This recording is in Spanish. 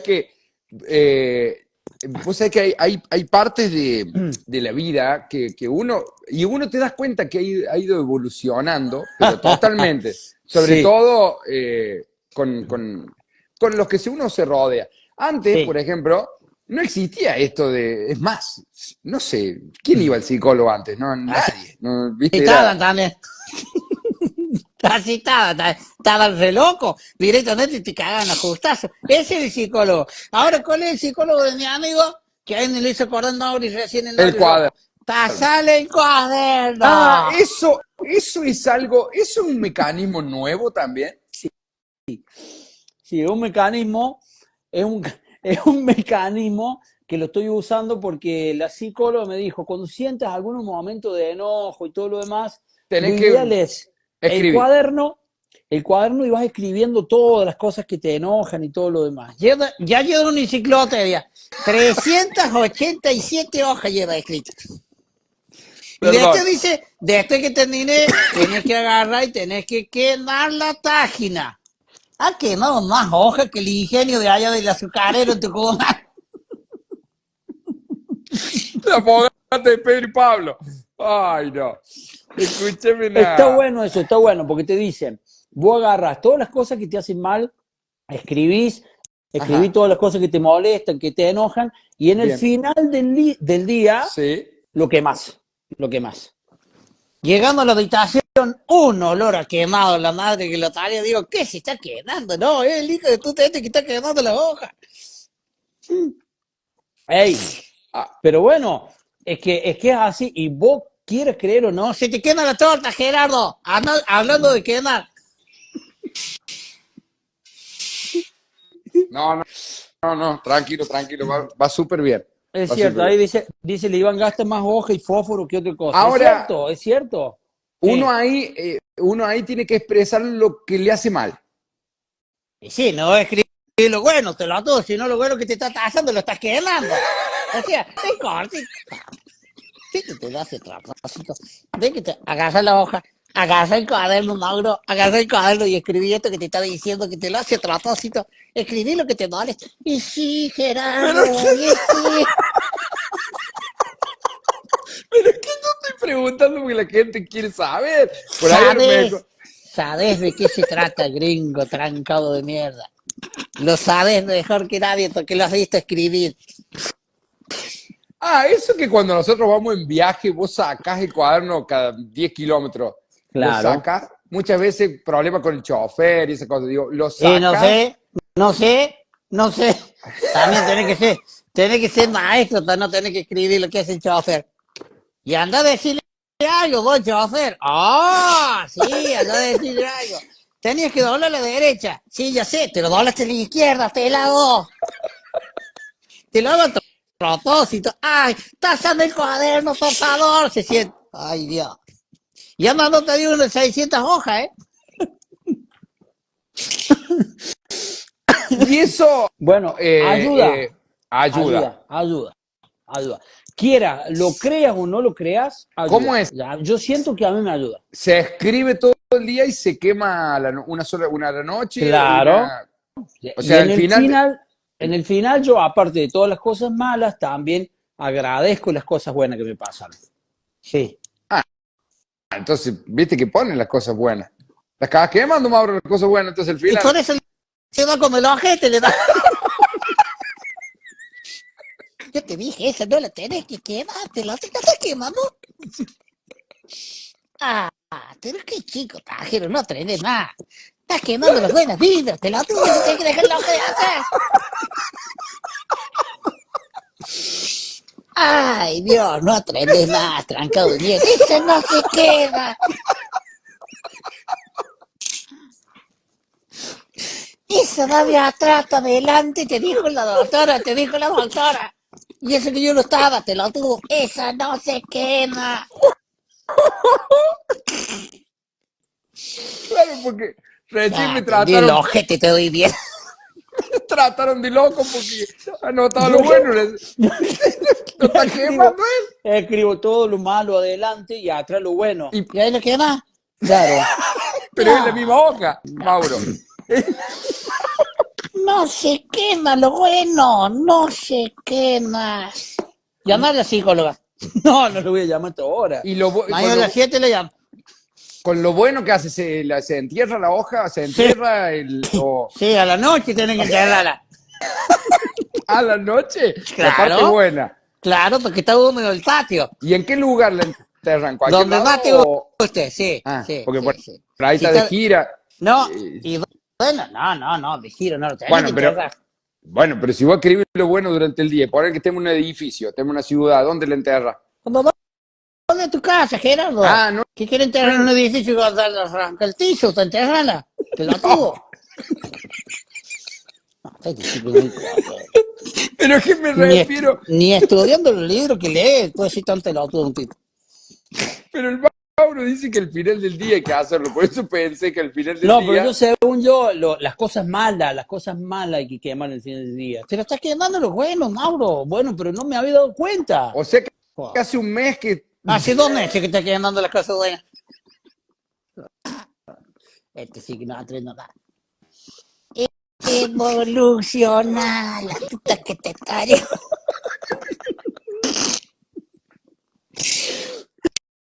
que vos sabés que hay partes de la vida que uno te das cuenta que ha ido evolucionando, pero totalmente. Sobre Sí, todo con los que uno se rodea. Antes, por sí. ejemplo, no existía esto es más, no sé, ¿quién iba al psicólogo antes? No, Así nadie. No, ¿viste? estaban también. Así estaban re locos. Directamente te cagan a justazo. Ese es el psicólogo. Ahora, ¿cuál es el psicólogo de mi amigo? Que a él me lo hizo acordar Mauri recién el El Nori cuaderno. Rojo. ¡Sale el Ah, cuaderno! eso es algo, eso es un mecanismo nuevo también. Sí, es un mecanismo, es un, es un mecanismo que lo estoy usando porque la psicóloga me dijo, cuando sientas algunos momentos de enojo y todo lo demás, lo Tenés ideal que es escribir. el cuaderno y vas escribiendo todas las cosas que te enojan y todo lo demás. Ya lleva una enciclopedia, 387 hojas lleva escritas. Y Perdón. desde que termine, tenés que agarrar y tenés que quemar la página. Ha quemado más hojas que el ingenio de allá del azucarero en Tucumán. La fogata de Pedro y Pablo. Ay, no. Escúcheme Está nada. bueno eso, está bueno, porque te dicen, vos agarras todas las cosas que te hacen mal, escribís, escribí Ajá. todas las cosas que te molestan, que te enojan, y en el Bien. final del día, Sí. lo quemás, lo quemás. Llegando a la habitación, un olor a quemado, la madre que lo traía, digo, ¿qué se está quemando? No, es el hijo de puta este que está quemando la hoja. Ey, Ah, pero bueno, es que es así, y vos quieres creer o no, se te quema la torta, Gerardo, hablando de quemar. no, no, no, no. Tranquilo, tranquilo. Va súper bien. Es Va cierto, súper ahí bien. dice el Iván gasta más hoja y fósforo que otra cosa. Es Ahora, cierto, es cierto. uno ahí tiene que expresar lo que le hace mal. Y sí, no escribir lo bueno, te lo todo, si no lo bueno que te está pasando lo estás quemando. O sea, es corto. Sí, que te lo hace trapacito. Ve que te agarra la hoja, agarra el cuaderno, Mauro, agarra el cuaderno y escribí esto que te está diciendo que te lo hace trapacito. Escribí lo que te molesta. Y sí, Pero, Gerardo, y sí. pero es que yo estoy preguntando porque la gente quiere saber. Por ahí a lo ¿Sabes? mejor. ¿Sabes de qué se trata, gringo trancado de mierda? Lo sabes mejor que nadie porque lo has visto escribir. Ah, eso que cuando nosotros vamos en viaje, vos sacás el cuaderno cada 10 kilómetros. Lo Claro. sacás. Muchas veces problemas con el chofer y esas cosas. Digo, lo No sacás. sé, no sé, no sé. También tenés que ser maestro para no tener que escribir lo que hace el chofer. Y anda a decirle algo, vos, chofer. ¡Ah! Sí, anda a decirle algo. Tenías que doblar a la derecha. Sí, ya sé, te lo doblaste a la izquierda, pelado. Te lo hago a propósito. ¡Ay! ¡Tásame el cuaderno, por favor! Se siente. ¡Ay, Dios! Y anda, no te digo unas 600 hojas, ¿eh? Y eso Bueno, eh, ayuda, eh, ayuda. ayuda, ayuda, ayuda. Quiera, lo creas o no lo creas, ¿Cómo ayuda. es? Ya, yo siento que a mí me ayuda. Se escribe todo el día y se quema una a la noche o Claro. una. O Y sea, al final. en el final yo, aparte de todas las cosas malas, también agradezco las cosas buenas que me pasan. Sí. Ah, entonces, viste que ponen las cosas buenas. Las acabas quemando, Mauro, las cosas buenas. Entonces, al Y final. por eso se va como el ojete, le da. Yo te dije, esa no la tenés que quemar, te la estás quemando. Ah, pero qué chico, tajero, no trenes más. Estás quemando las buenas vidas, te la tuve, te que dejar el ojo de hacer. Ay, Dios, no trenes más, trancado de mierda. Esa no se queda. Esa va de atrás para adelante, te dijo la doctora, te dijo la doctora. Y eso que yo no estaba, te lo tuvo. Esa no se quema. Claro, porque recién me Ah, te di el trataron, ojete, te doy bien. trataron de loco porque anotaba lo bueno. Lo Ya está escribo, quemando él. escribo todo lo malo adelante y atrás lo bueno. Y, ¿Y ahí lo quema? Claro. pero es la misma hoja, No. Mauro. No se quema lo bueno, no se quema. Llama a la psicóloga. No, no lo voy a llamar a esta hora. Y lo, bu- Mañana con, a lo, las 7 le llamo. con lo bueno que hace, se entierra la hoja, se entierra Sí, a la noche tienen que enterrarla. a la noche, la Claro. parte buena. Claro, porque está húmedo el patio. ¿Y en qué lugar la enterran? ¿Cualquier Donde lado más te o- guste, sí. Ah, Sí, porque sí, por sí. ahí Si está de está- gira. No, Eh, y bueno, no, de giro no lo tenés Bueno, que pero- enterrar. Bueno, pero si vos escribís lo bueno durante el día, poner que estemos en un edificio, estemos en una ciudad, ¿dónde la enterra? ¿Dónde es tu casa, Gerardo? Ah, no. ¿Qué quiere enterrar en un edificio cuando arranca el piso? ¿Te enterrala? ¿Te lo tuvo? No, este chico no importa. Pero es que me Ni, refiero. ni estudiando los libros que lee, puede ser tan pelotudo un tipo. Pero el Mauro dice que al final del día hay que hacerlo. Por eso pensé que al final del No, día. pero yo, según yo, las cosas malas hay que quemar el fin del día. Te lo estás quemando lo bueno, Mauro. Bueno, pero no me había dado cuenta. O sea que Joder. hace un mes que. Hace 2 meses que estás quemando las cosas buenas. Este sí que no aprende nada. Evoluciona la puta que te parió.